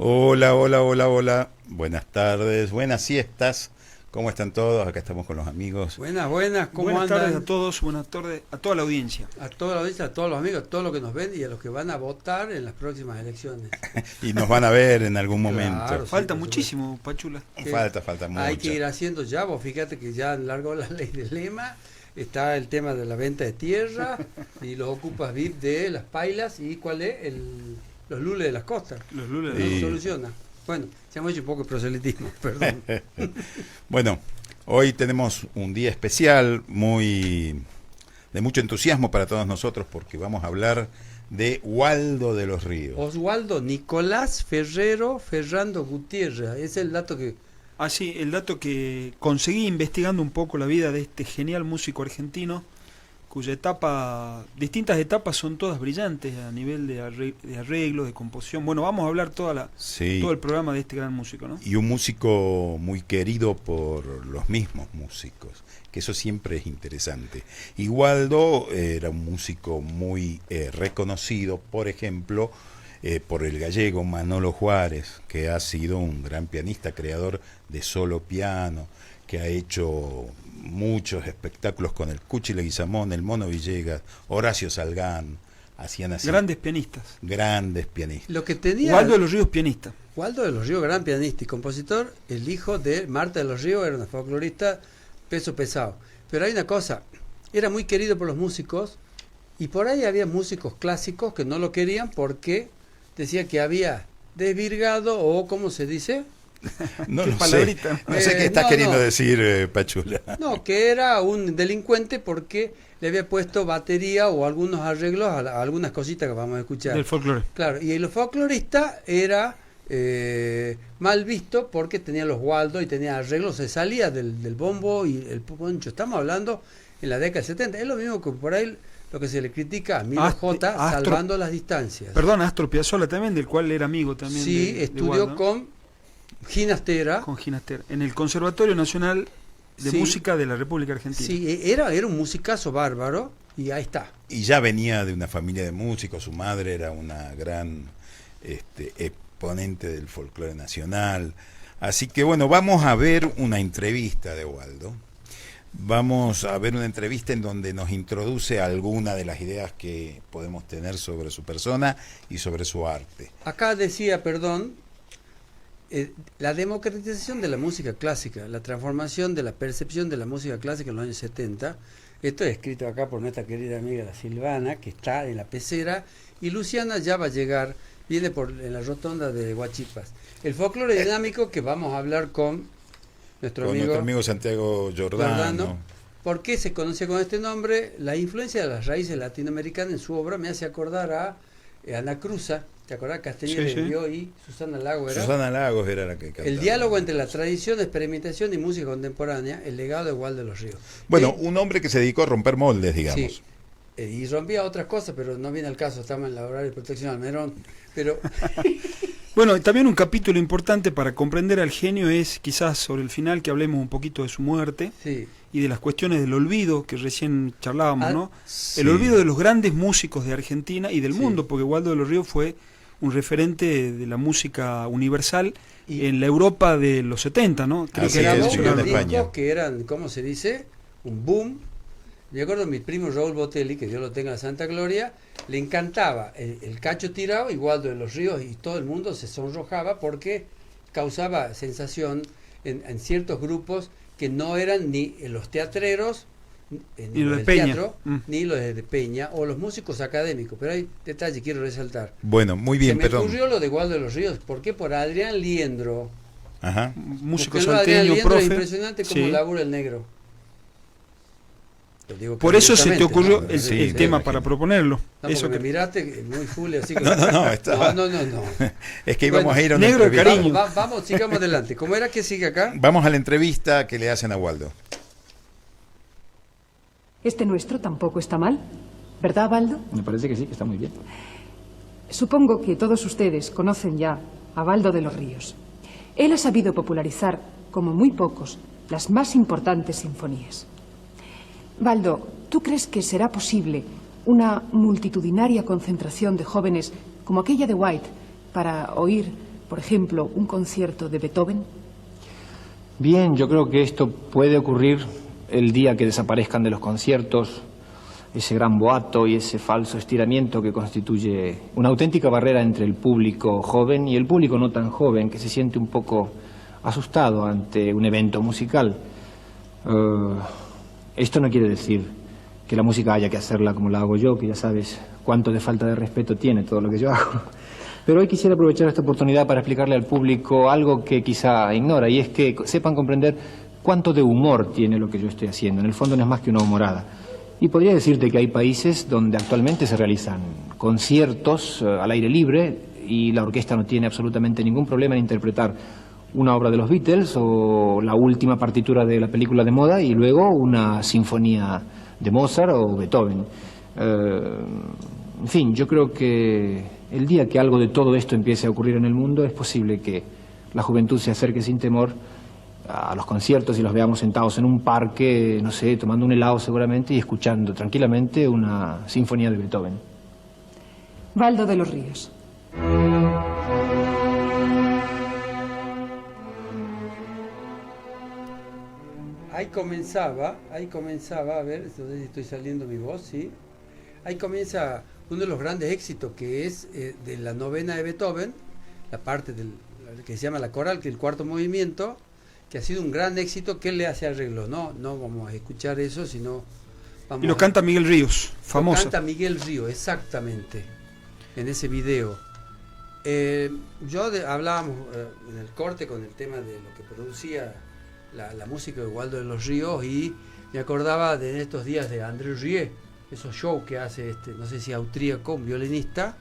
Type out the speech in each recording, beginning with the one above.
Hola, hola, hola, hola. Buenas tardes, buenas siestas. ¿Cómo están todos? Acá estamos con los amigos. Buenas, buenas, ¿cómo Buenas andan? tardes a todos, buenas tardes a toda la audiencia. A toda la audiencia, a todos los amigos, a todos los que nos ven y a los que van a votar en las próximas elecciones. Y nos van a ver en algún Claro, momento. sí, Falta por muchísimo, Pachula. Que Falta mucho. Hay que ir haciendo ya, vos fíjate que ya largó la ley del lema, está el tema de la venta de tierra y los ocupas VIP de las pailas y cuál es los lules de las costas. Los lunes No Sí. se soluciona. Bueno, se hemos hecho un poco de proselitismo, perdón. Bueno, hoy tenemos un día especial, de mucho entusiasmo para todos nosotros, porque vamos a hablar de Waldo de los Ríos. Oswaldo Nicolás Ferrero Ferrando Gutiérrez, ese es el dato que... sí, el dato que conseguí investigando un poco la vida de este genial músico argentino, cuya distintas etapas son todas brillantes a nivel de arreglo, de composición. Bueno, vamos a hablar Sí. todo el programa de este gran músico, ¿no? Y un músico muy querido por los mismos músicos, que eso siempre es interesante. Y Waldo era un músico muy reconocido, por ejemplo, por el gallego Manolo Juárez, que ha sido un gran pianista, creador de solo piano, que ha hecho muchos espectáculos con el Cuchi Leguizamón, el Mono Villegas, Horacio Salgán, hacían así. Grandes pianistas. Grandes pianistas. Lo que tenía... Waldo de los Ríos, pianista. Waldo de los Ríos, gran pianista y compositor, el hijo de Marta de los Ríos, era una folclorista peso pesado. Pero hay una cosa, era muy querido por los músicos y por ahí había músicos clásicos que no lo querían porque decía que había desvirgado o, ¿cómo se dice? No Qué lo sé. palabrita. No sé qué estás no, queriendo no. decir, Pachula. No, que era un delincuente porque le había puesto batería o algunos arreglos a algunas cositas que vamos a escuchar. Del folclore. Claro, y el folclorista era mal visto porque tenía los Waldo y tenía arreglos, se salía del bombo y el poncho. Estamos hablando en la década del 70. Es lo mismo que por ahí lo que se le critica a Milo J, salvando las distancias. Perdón, Astor Piazzolla también, del cual era amigo también. Sí, de estudió Waldo, con Ginastera. con Ginastera, en el Conservatorio Nacional de Sí. Música de la República Argentina. Sí, era un musicazo bárbaro y ahí está. Y ya venía de una familia de músicos, su madre era una gran exponente del folclore nacional. Así que bueno, vamos a ver una entrevista de Waldo. Vamos a ver una entrevista en donde nos introduce alguna de las ideas que podemos tener sobre su persona y sobre su arte. Acá decía, perdón, la democratización de la música clásica, la transformación de la percepción de la música clásica en los años 70, esto es escrito acá por nuestra querida amiga la Silvana, que está en la pecera, y Luciana ya va a llegar, viene en la rotonda de Huachipas. El folclore dinámico que vamos a hablar con nuestro amigo Santiago Giordano. ¿Por qué se conocía con este nombre? La influencia de las raíces latinoamericanas en su obra me hace acordar a Ana Cruza. ¿Te acordás? Castellano Sí, sí. y Susana Lagos era. Susana Lagos era la que cantaba. El diálogo entre la tradición, experimentación y música contemporánea, el legado de Waldo de los Ríos. Bueno, un hombre que se dedicó a romper moldes, digamos. Sí, y rompía otras cosas, pero no viene al caso, estamos en la horario de protección Almerón. Pero Bueno, y también un capítulo importante para comprender al genio es quizás sobre el final que hablemos un poquito de su muerte sí, y de las cuestiones del olvido que recién charlábamos, ¿no? Sí. El olvido de los grandes músicos de Argentina y del Sí. mundo, porque Waldo de los Ríos fue un referente de la música universal Y- en la Europa de los 70, ¿no? Así que grabó es, llegó unos de discos España. que eran, ¿cómo se dice? Un boom. Yo acuerdo mi primo Raúl Botelli, que Dios lo tenga en la Santa Gloria, le encantaba el Cacho Tirado y Waldo de los Ríos y todo el mundo se sonrojaba porque causaba sensación en ciertos grupos que no eran ni los teatreros, ni los los de del Peña. teatro, Mm. ni los de Peña o los músicos académicos. Pero hay detalles que quiero resaltar. Bueno, muy bien, se me perdón. ocurrió lo de Waldo de los Ríos. ¿Por qué? Por Adrián Liendro. Ajá. Músico Busquenlo a Adrián salteño, Liendro, es profe. impresionante cómo Sí. labura el negro. Lo digo Por eso se te cariñosamente, ocurrió ¿no? el, Sí, el tema imagino. para proponerlo. No, Eso porque que me miraste muy full, así que... No, estaba- no. Es que íbamos Bueno, a ir a una negro de entrevista. cariño. Vamos, sigamos adelante. ¿Cómo era que sigue acá? Vamos a la entrevista que le hacen a Waldo. Este nuestro tampoco está mal, ¿verdad, Baldo? Me parece que sí, que está muy bien. Supongo que todos ustedes conocen ya a Baldo de los Ríos. Él ha sabido popularizar, como muy pocos, las más importantes sinfonías. Baldo, ¿tú crees que será posible una multitudinaria concentración de jóvenes como aquella de White para oír por ejemplo, un concierto de Beethoven? Bien, yo creo que esto puede ocurrir el día que desaparezcan de los conciertos ese gran boato y ese falso estiramiento que constituye una auténtica barrera entre el público joven y el público no tan joven, que se siente un poco asustado ante un evento musical. Esto no quiere decir que la música haya que hacerla como la hago yo, que ya sabes cuánto de falta de respeto tiene todo lo que yo hago. Pero hoy quisiera aprovechar esta oportunidad para explicarle al público algo que quizá ignora, y es que sepan comprender cuánto de humor tiene lo que yo estoy haciendo. En el fondo no es más que una humorada. Y podría decirte que hay países donde actualmente se realizan conciertos al aire libre y la orquesta no tiene absolutamente ningún problema en interpretar una obra de los Beatles o la última partitura de la película de moda y luego una sinfonía de Mozart o Beethoven. En fin, yo creo que el día que algo de todo esto empiece a ocurrir en el mundo es posible que la juventud se acerque sin temor a los conciertos y los veamos sentados en un parque, no sé, tomando un helado seguramente y escuchando tranquilamente una sinfonía de Beethoven. Baldo de los Ríos. Ahí comenzaba, a ver, no sé si estoy saliendo mi voz, ¿sí? Ahí comienza uno de los grandes éxitos que es de la novena de Beethoven, la parte que se llama la coral, que es el cuarto movimiento, que ha sido un gran éxito, que él le hace arreglo, no vamos a escuchar eso, sino... Y lo canta Miguel Ríos, famoso. Lo canta Miguel Ríos, exactamente, en ese video. Hablábamos en el corte con el tema de lo que producía la música de Waldo de los Ríos, y me acordaba de estos días de André Rieu, esos shows que hace no sé si austríaco, un violinista,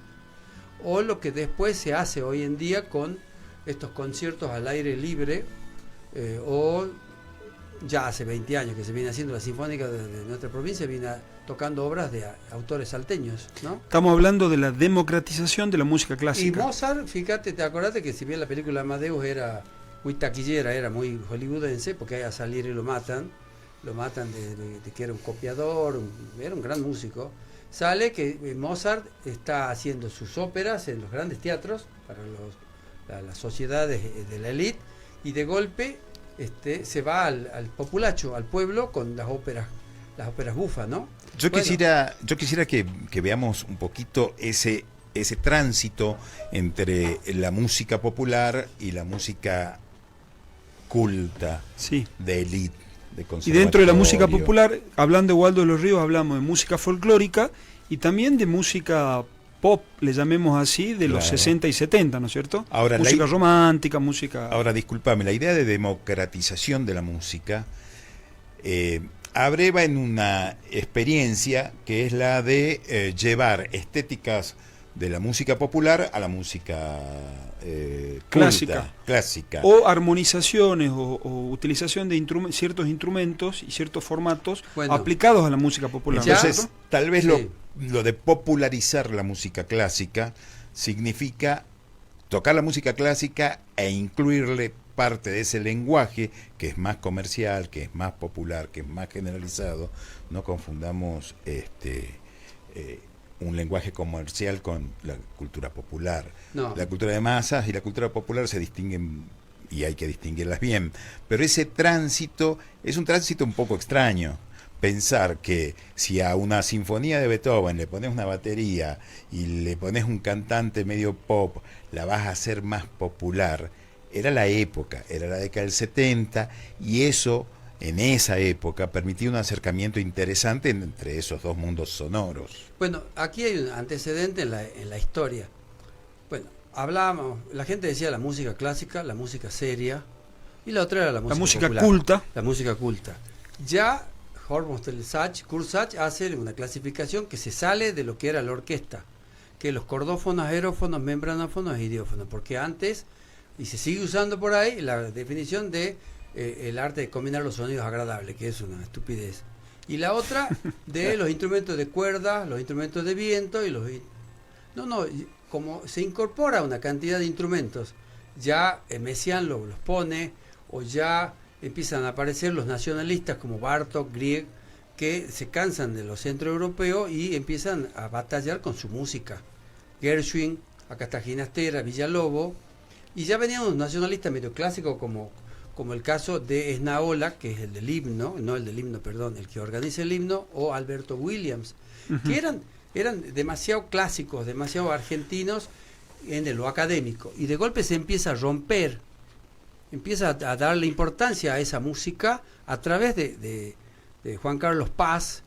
o lo que después se hace hoy en día con estos conciertos al aire libre, o ya hace 20 años que se viene haciendo la Sinfónica de nuestra provincia, viene tocando obras de autores salteños, ¿no? Estamos hablando de la democratización de la música clásica. Y Mozart, fíjate, te acordaste que si bien la película Amadeus era muy taquillera, era muy hollywoodense, porque hay a salir y lo matan de que era un copiador, era un gran músico. Sale que Mozart está haciendo sus óperas en los grandes teatros para las sociedades de la élite, y de golpe se va al populacho, al pueblo, con las óperas bufas, ¿no? Yo quisiera que veamos un poquito ese tránsito entre la música popular y la música culta, sí, de élite. Y dentro de la música popular, hablando de Waldo de los Ríos, hablamos de música folclórica y también de música pop, le llamemos así, de los 60 y 70, ¿no es cierto? Ahora, música romántica, música... Ahora, discúlpame, la idea de democratización de la música abreva en una experiencia que es la de llevar estéticas de la música popular a la música clásica. O armonizaciones o utilización de ciertos instrumentos y ciertos formatos aplicados a la música popular. Entonces, tal vez lo de popularizar la música clásica significa tocar la música clásica e incluirle parte de ese lenguaje que es más comercial, que es más popular, que es más generalizado. No confundamos un lenguaje comercial con la cultura popular. No. La cultura de masas y la cultura popular se distinguen y hay que distinguirlas bien, pero ese tránsito es un tránsito un poco extraño. Pensar que si a una sinfonía de Beethoven le pones una batería y le pones un cantante medio pop, la vas a hacer más popular. Era la época, era la década del 70, y eso en esa época permitía un acercamiento interesante entre esos dos mundos sonoros. Bueno, aquí hay un antecedente en la historia. Bueno, hablábamos, la gente decía la música clásica, la música seria, y la otra era la música popular, culta. La música culta. Ya Kurt Sachs hace una clasificación que se sale de lo que era la orquesta, que los cordófonos, aerófonos, membranófonos e idiófonos, porque antes, y se sigue usando por ahí, la definición de el arte de combinar los sonidos agradables, que es una estupidez. Y la otra de los instrumentos de cuerda, los instrumentos de viento y como se incorpora una cantidad de instrumentos, ya Messiaen los pone, o ya empiezan a aparecer los nacionalistas como Bartók, Grieg, que se cansan de los centroeuropeos y empiezan a batallar con su música. Gershwin, acá está Ginastera, Villalobos, Y ya venían unos nacionalistas medio clásicos como el caso de Esnaola, que es el del himno, no el del himno, perdón, el que organiza el himno, o Alberto Williams, que eran demasiado clásicos, demasiado argentinos en lo académico. Y de golpe se empieza a romper, empieza a darle importancia a esa música a través de Juan Carlos Paz,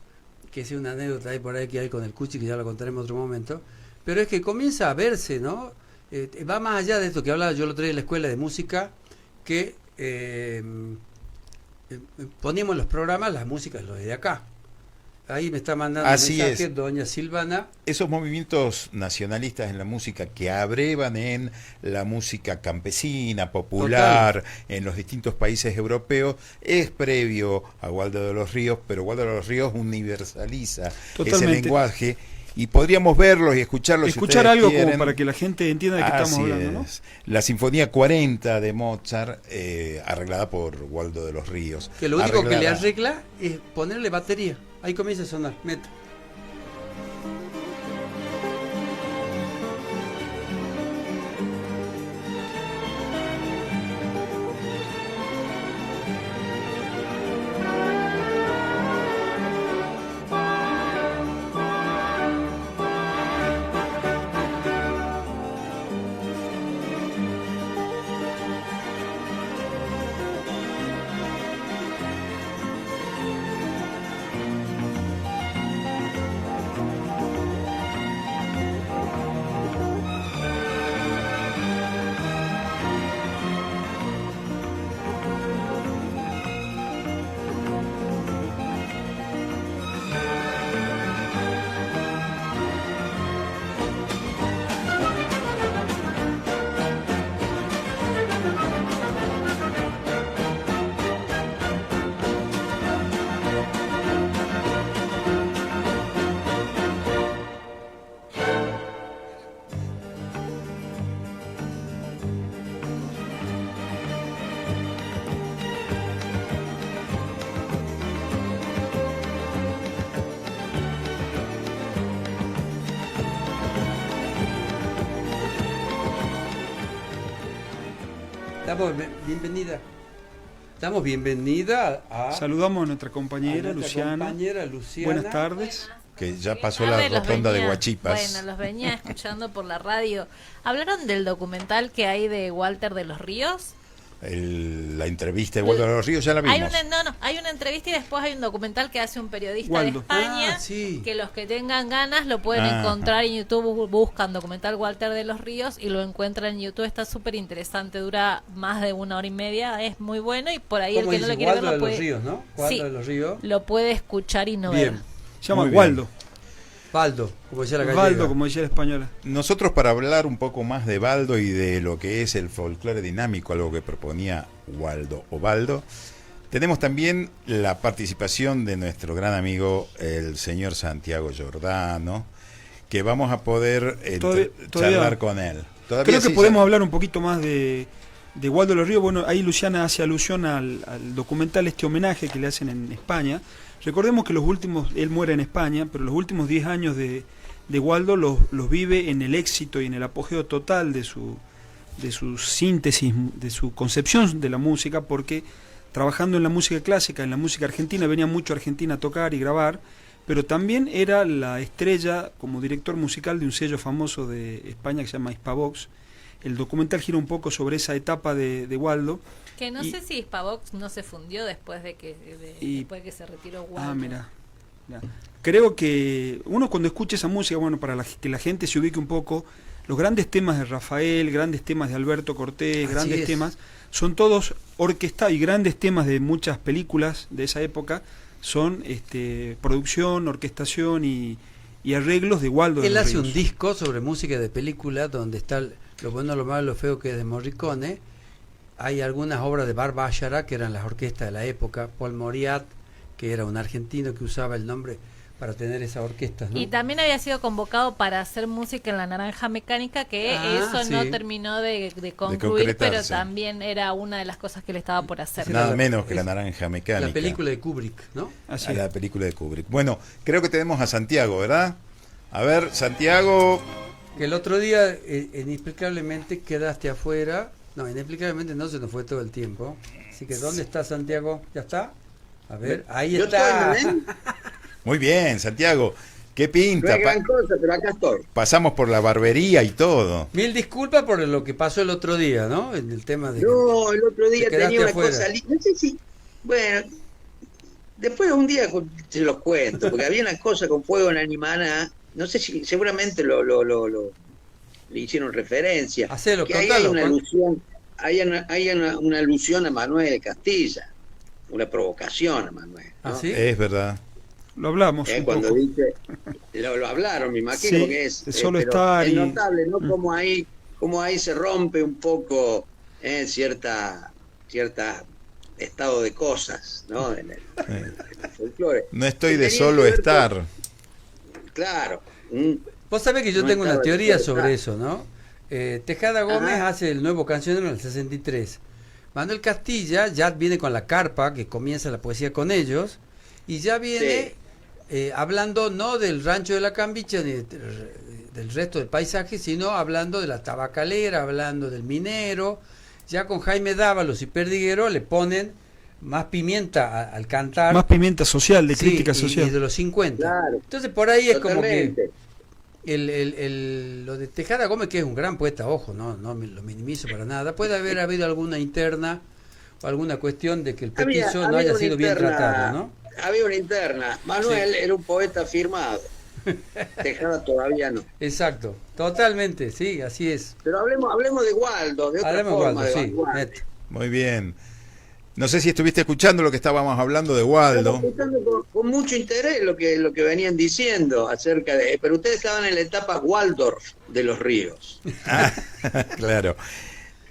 que es una anécdota ahí por ahí que hay con el Cuchi, que ya lo contaremos en otro momento, pero es que comienza a verse, ¿no? Va más allá de esto que hablaba yo el otro día en la escuela de música, que poníamos en los programas las músicas lo de acá. Ahí me está mandando un mensaje doña Silvana. Esos movimientos nacionalistas en la música que abrevan en la música campesina, popular, en los distintos países europeos, es previo a Waldo de los Ríos, pero Waldo de los Ríos universaliza ese lenguaje. Y podríamos verlos y escucharlos. Escuchar si algo quieren, como para que la gente entienda de qué estamos hablando, ¿no? La Sinfonía 40 de Mozart, arreglada por Waldo de los Ríos. Que lo único que le arregla es ponerle batería. Ahí comienza a sonar. Meta. Damos bienvenida a... Saludamos a nuestra compañera Luciana. Buenas tardes. Que ya pasó la rotonda de Huachipas. Bueno, los venía escuchando por la radio. ¿Hablaron del documental que hay de Walter de los Ríos? La entrevista de Waldo de los Ríos ya la vimos. Hay una entrevista y después hay un documental que hace un periodista Waldo. de España, que los que tengan ganas lo pueden encontrar en YouTube, buscan documental Walter de los Ríos y lo encuentran en YouTube. Está súper interesante, dura más de 1 hora y media, es muy bueno y por ahí el que no lo quiere ver lo puede... Ríos, ¿no? Waldo de los Ríos. Lo puede escuchar y no Bien. ver. Se llama Waldo. Baldo, como decía la gallega. Baldo, como decía la española. Nosotros, para hablar un poco más de Baldo y de lo que es el folclore dinámico, algo que proponía Waldo o Baldo, tenemos también la participación de nuestro gran amigo el señor Santiago Giordano, que vamos a poder charlar con él. Creo que podemos hablar un poquito más de Waldo de los Ríos. Bueno, ahí Luciana hace alusión al documental, este homenaje que le hacen en España. Recordemos que él muere en España, pero los últimos 10 años de Waldo los vive en el éxito y en el apogeo total de su síntesis, de su concepción de la música, porque trabajando en la música clásica, en la música argentina, venía mucho a Argentina a tocar y grabar, pero también era la estrella como director musical de un sello famoso de España que se llama Hispavox. El documental gira un poco sobre esa etapa de Waldo. Que no sé si Hispavox no se fundió después de que se retiró Waldo. Ah, mira. Creo que uno cuando escucha esa música, bueno, para que la gente se ubique un poco, los grandes temas de Rafael, grandes temas de Alberto Cortés, grandes temas, son todos orquestados, y grandes temas de muchas películas de esa época son producción, orquestación y arreglos de Waldo. Él hace un disco sobre música de película donde está lo bueno, lo malo, lo feo, que es de Morricone. Hay algunas obras de Bar Bacharach, que eran las orquestas de la época, Paul Mauriat, que era un argentino que usaba el nombre para tener esas orquestas, ¿no? Y también había sido convocado para hacer música en La Naranja Mecánica, que eso no terminó de concluir, pero también era una de las cosas que le estaba por hacer. Nada menos que La Naranja Mecánica. La película de Kubrick, ¿no? La película de Kubrick. Bueno, creo que tenemos a Santiago, ¿verdad? A ver, Santiago, Que el otro día inexplicablemente quedaste afuera. No, inexplicablemente no, se nos fue todo el tiempo. Así que ¿dónde está Santiago? ¿Ya está? A ver, ahí Yo está. estoy, ¿no? Muy bien, Santiago. ¿Qué No pinta? es gran cosa, pero acá estoy. Pasamos por la barbería y todo. Mil disculpas por lo que pasó el otro día, ¿no? En el tema de... No, el otro día te quedaste tenía una afuera. cosa. No sé si. Bueno, después un día se los cuento, porque había una cosa con fuego en Animana. No sé si seguramente le hicieron referencia. Hacelo, que ahí contalo, hay una Juan. alusión, hay una alusión a Manuel Castilla, una provocación a Manuel, ¿no? ¿Ah, sí? Es verdad. Lo hablamos un Cuando poco. dice, lo hablaron, me imagino, Sí, que es solo pero estar es y- notable, ¿no? Como ahí se rompe un poco cierta estado de cosas, ¿no? En el folclore. No estoy Que de tenía solo que ver estar. Claro. Vos sabés que yo No tengo una estaba teoría de sobre verdad. eso, ¿no? Tejada Gómez Ajá. hace el nuevo cancionero en el 63. Manuel Castilla ya viene con la carpa, que comienza la poesía con ellos, y ya viene hablando no del rancho de la Cambicha ni del resto del paisaje, sino hablando de la tabacalera, hablando del minero. Ya con Jaime Dávalos y Perdiguero le ponen más pimienta al cantar. Más pimienta social, de Sí, crítica y social. de los 50. Claro. Entonces por ahí es como que Totalmente. lo de Tejada Gómez, que es un gran poeta, ojo, no lo minimizo para nada, puede haber habido alguna interna o alguna cuestión de que el petizo no haya una sido bien interna- tratado, ¿no? Había una interna. Manuel era un poeta firmado. Tejada todavía no. Exacto, totalmente, sí, así es. Pero hablemos de Waldo, de otra Hablemos forma Waldo, de sí, vanguardia. neto. Muy bien. No sé si estuviste escuchando lo que estábamos hablando de Waldo. Estamos escuchando con mucho interés lo que venían diciendo acerca de... Pero ustedes estaban en la etapa Waldorf de los Ríos. Ah, claro.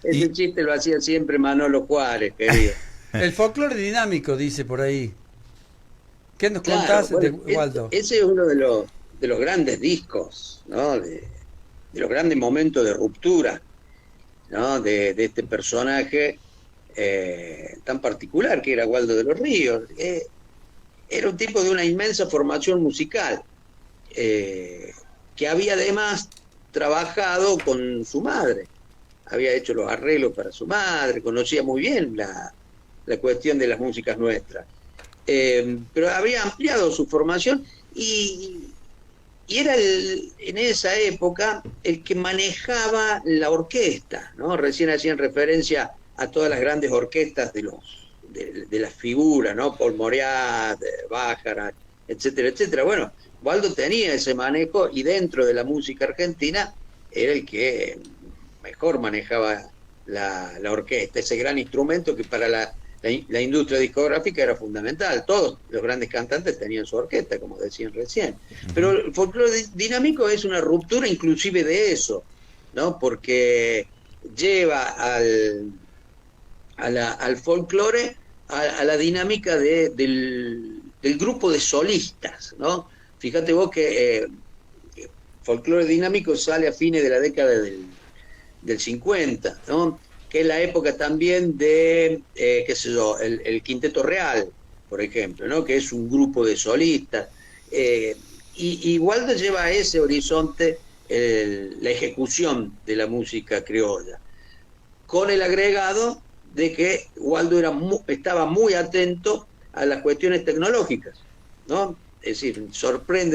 Ese Y- chiste lo hacía siempre Manolo Juárez, querido. El folclore dinámico, dice por ahí. ¿Qué nos Claro, contás bueno, de Waldo? ese es uno de los grandes discos, ¿no? De los grandes momentos de ruptura, ¿no? De este personaje tan particular que era Waldo de los Ríos. Era un tipo de una inmensa formación musical, que había además trabajado con su madre, había hecho los arreglos para su madre, conocía muy bien la cuestión de las músicas nuestras. Pero había ampliado su formación y era en esa época el que manejaba la orquesta, ¿no? Recién hacían referencia a todas las grandes orquestas de las figuras, ¿no? Paul Moriat, Bájara, etcétera, etcétera. Bueno, Waldo tenía ese manejo y dentro de la música argentina era el que mejor manejaba la orquesta, ese gran instrumento que para la industria discográfica era fundamental. Todos los grandes cantantes tenían su orquesta, como decían recién. Pero el folclore dinámico es una ruptura inclusive de eso, ¿no? Porque lleva al folclore a la dinámica del grupo de solistas, ¿no? Fíjate vos que folclore dinámico sale a fines de la década del 50, ¿no? Que es la época también de, qué sé yo, el Quinteto Real, por ejemplo, ¿no? Que es un grupo de solistas. Y Waldo lleva a ese horizonte la ejecución de la música criolla, con el agregado de que Waldo estaba muy atento a las cuestiones tecnológicas, ¿no? Es decir,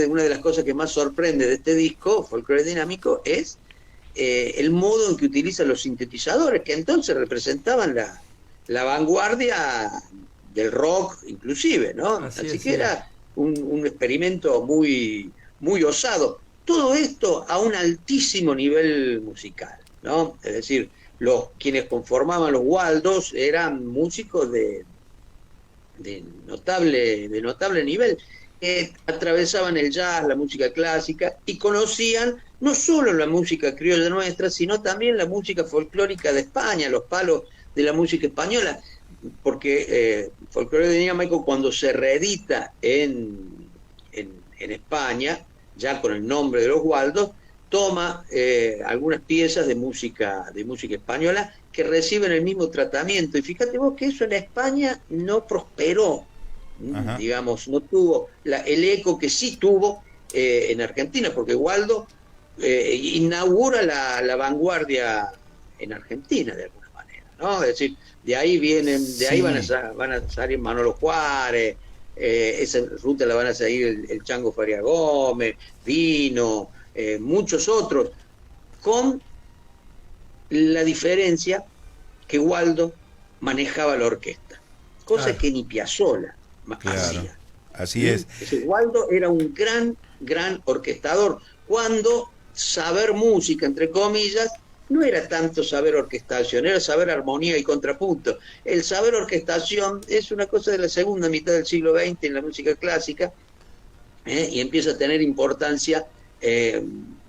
una de las cosas que más sorprende de este disco, Folclore Dinámico, es el modo en que utilizan los sintetizadores, que entonces representaban la vanguardia del rock, inclusive, ¿no? Así que era un experimento muy, muy osado. Todo esto a un altísimo nivel musical, ¿no? Es decir, quienes conformaban los Waldos eran músicos de notable nivel, que atravesaban el jazz, la música clásica, y conocían no solo la música criolla nuestra, sino también la música folclórica de España, los palos de la música española, porque Folclore Dinámico, cuando se reedita en España, ya con el nombre de los Waldos, toma algunas piezas de música española que reciben el mismo tratamiento. Y fíjate vos que eso en España no prosperó, digamos, no tuvo el eco que sí tuvo en Argentina, porque Waldo inaugura la vanguardia en Argentina de alguna manera, ¿no? Es decir, de ahí vienen, de ahí van a salir Manolo Juárez, esa ruta la van a seguir el Chango Faria Gómez, Vino, muchos otros, con la diferencia que Waldo manejaba la orquesta, cosa que ni Piazzolla hacía. Así es. Waldo era un gran orquestador, cuando saber música, entre comillas, no era tanto saber orquestación, era saber armonía y contrapunto. El saber orquestación es una cosa de la segunda mitad del siglo XX en la música clásica, y empieza a tener importancia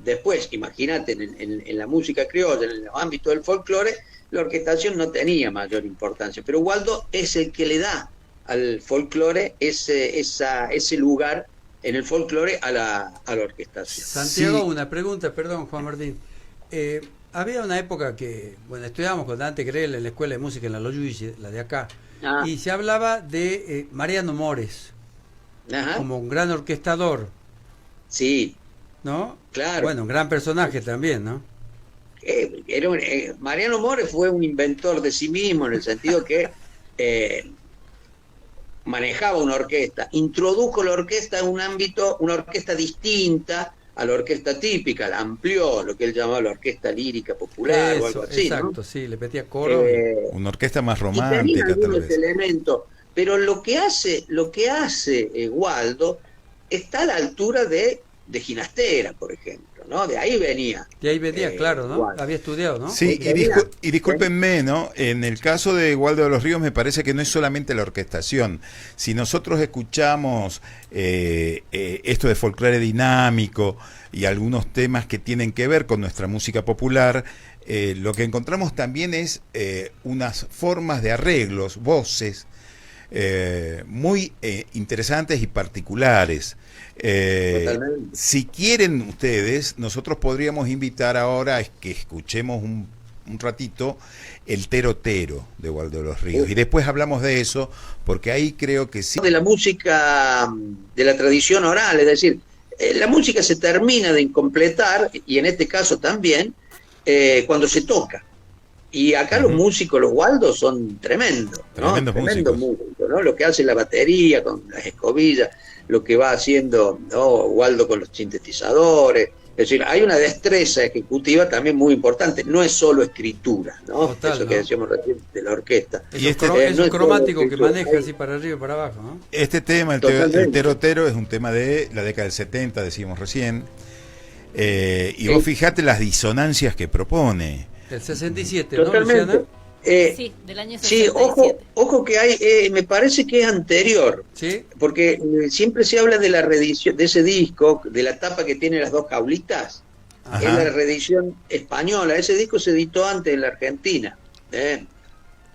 después. Imagínate, en la música criolla, en el ámbito del folclore, la orquestación no tenía mayor importancia, pero Waldo es el que le da al folclore ese lugar en el folclore a la orquestación. Santiago, una pregunta, perdón, Juan Martín. Había una época que, bueno, estudiábamos con Dante Grell en la Escuela de Música en la Loyola, la de acá, y se hablaba de Mariano Mores como un gran orquestador. Sí. ¿No? Claro. Bueno, un gran personaje también, ¿no? Mariano Mores fue un inventor de sí mismo, en el sentido que manejaba una orquesta, introdujo la orquesta en un ámbito, una orquesta distinta a la orquesta típica, la amplió, lo que él llamaba la orquesta lírica popular. Eso, o algo así, exacto, ¿no? sí, le metía coro. Una orquesta más Y tenía romántica, tal algunos vez. elementos, pero lo que hace Waldo está a la altura de Ginastera, por ejemplo, ¿no? De ahí venía. De ahí venía, claro, ¿no? Waldo. Había estudiado, ¿no? Sí, y discúlpenme, ¿no? En el caso de Waldo de los Ríos me parece que no es solamente la orquestación. Si nosotros escuchamos esto de folclore dinámico y algunos temas que tienen que ver con nuestra música popular, lo que encontramos también es unas formas de arreglos, voces, muy interesantes y particulares. Si quieren ustedes, nosotros podríamos invitar ahora a que escuchemos un ratito el Terotero de Waldo de los Ríos, y después hablamos de eso, porque ahí creo que sí. De la música, de la tradición oral, es decir, la música se termina de completar, y en este caso también, cuando se toca. Y acá los músicos, los Waldos, son tremendos, ¿no? Tremendos músicos, ¿no? Lo que hace la batería con las escobillas, lo que va haciendo, ¿no?, Waldo con los sintetizadores. Es decir, hay una destreza ejecutiva también muy importante. No es solo escritura, ¿no? Total, eso ¿no? que decíamos recién de la orquesta. Y eso es cromático que maneja así para arriba y para abajo, ¿no? Este tema, el Terotero, es un tema de la década del 70, decimos recién. Y vos fijate las disonancias que propone. El 67, Totalmente. ¿no, Luciana? Sí, del año 67. Sí, ojo que hay, me parece que es anterior, ¿Sí? porque siempre se habla de la reedición de ese disco, de la tapa que tiene las dos jaulitas. Ajá. Es la reedición española. Ese disco se editó antes en la Argentina,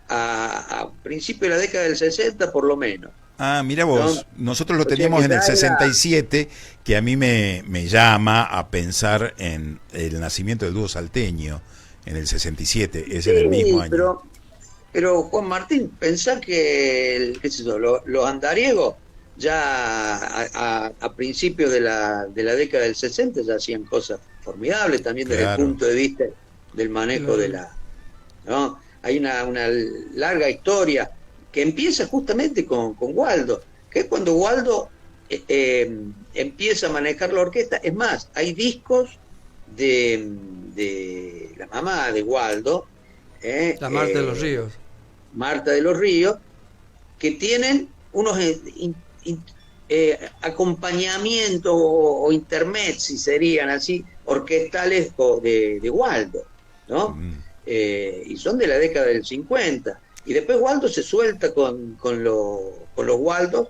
a principios de la década del 60 por lo menos. Ah, mira vos, nosotros lo teníamos en el 67, que a mí me llama a pensar en el nacimiento del dúo salteño, en el 67, es en el mismo año. Pero Juan Martín, pensá que qué sé yo, los andariegos ya a principios de la década del 60 ya hacían cosas formidables también desde el punto de vista del manejo de la... ¿no? Hay una larga historia que empieza justamente con Waldo, que es cuando Waldo empieza a manejar la orquesta. Es más, hay discos de la mamá de Waldo, la Marta de los Ríos. Marta de los Ríos, que tienen unos acompañamientos o intermezzi, serían así, orquestales de Waldo, ¿no? Y son de la década del 50. Y después Waldo se suelta con los Waldos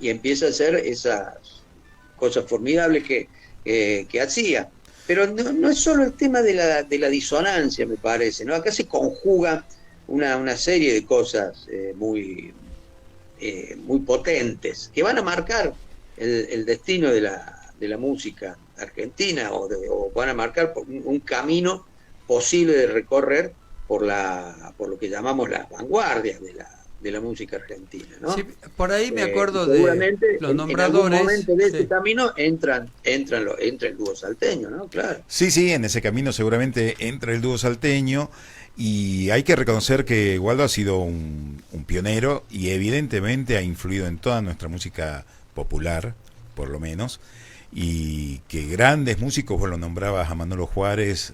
y empieza a hacer esas cosas formidables que hacía. Pero no es solo el tema de la disonancia, me parece, ¿no? Acá se conjuga una serie de cosas muy potentes que van a marcar el destino de la música argentina, o van a marcar un camino posible de recorrer por lo que llamamos las vanguardias de de la música argentina, ¿no? Sí, por ahí me acuerdo de seguramente los en nombradores. algún momento de este Sí. camino entra el dúo salteño, ¿no? Claro. Sí, en ese camino seguramente entra el dúo salteño y hay que reconocer que Waldo ha sido un pionero y evidentemente ha influido en toda nuestra música popular, por lo menos, y que grandes músicos, vos lo nombrabas a Manolo Juárez,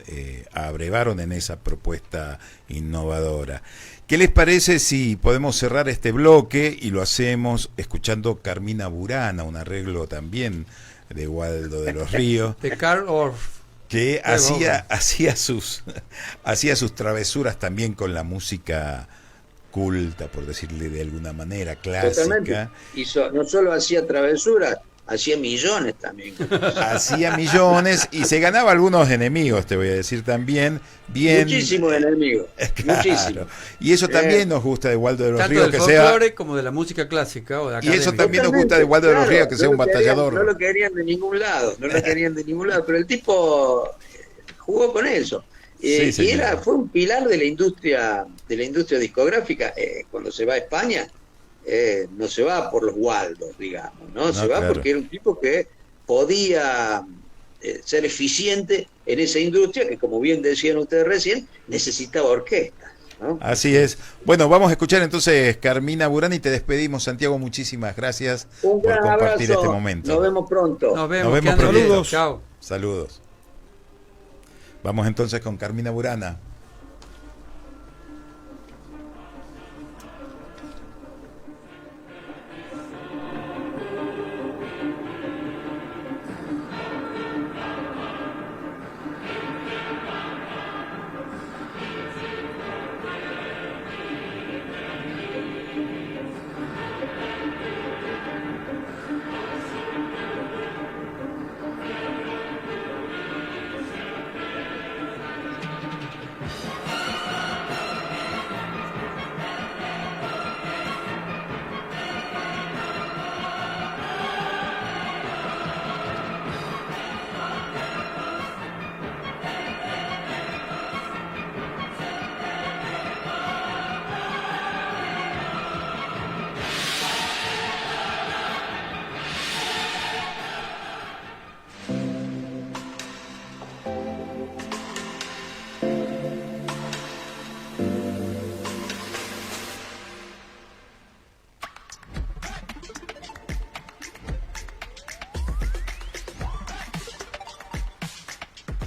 abrevaron en esa propuesta innovadora. ¿Qué les parece si podemos cerrar este bloque y lo hacemos escuchando Carmina Burana, un arreglo también de Waldo de los Ríos, De Carl Orff. que hacía sus travesuras también con la música culta, por decirle de alguna manera, clásica? Totalmente. No solo hacía travesuras, hacía millones también. Hacía millones y se ganaba algunos enemigos, te voy a decir también. Bien, Muchísimos enemigos. claro. Muchísimos. Y eso también nos gusta de Waldo de los Tanto Ríos, del que sea. folclore como de la música clásica o de Y eso académica. también nos gusta de Waldo de los Ríos, que sea un batallador. No lo querían de ningún lado, pero el tipo jugó con eso. Sí, Y señor. fue un pilar de la industria discográfica. Cuando se va a España, no se va por los Waldos, digamos, ¿no? Se va claro. porque era un tipo que podía ser eficiente en esa industria que, como bien decían ustedes recién, necesitaba orquestas, ¿no? Así es. Bueno, vamos a escuchar entonces Carmina Burana y te despedimos, Santiago. Muchísimas gracias Un por gran compartir abrazo. este momento. Nos vemos pronto. Nos vemos, Nos vemos que anden bien. pronto. Chao. Saludos. Vamos entonces con Carmina Burana.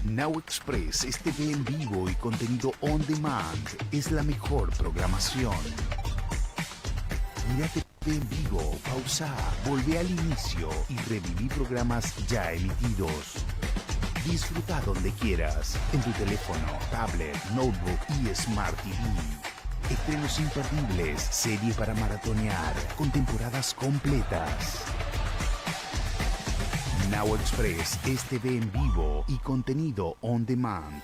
Now Express es TV en vivo y contenido on demand. Es la mejor programación. Mira TV en vivo, pausa, volvé al inicio y reviví programas ya emitidos. Disfruta donde quieras, en tu teléfono, tablet, notebook y Smart TV. Estrenos imperdibles, serie para maratonear, con temporadas completas. Now Express es TV en vivo y contenido on demand.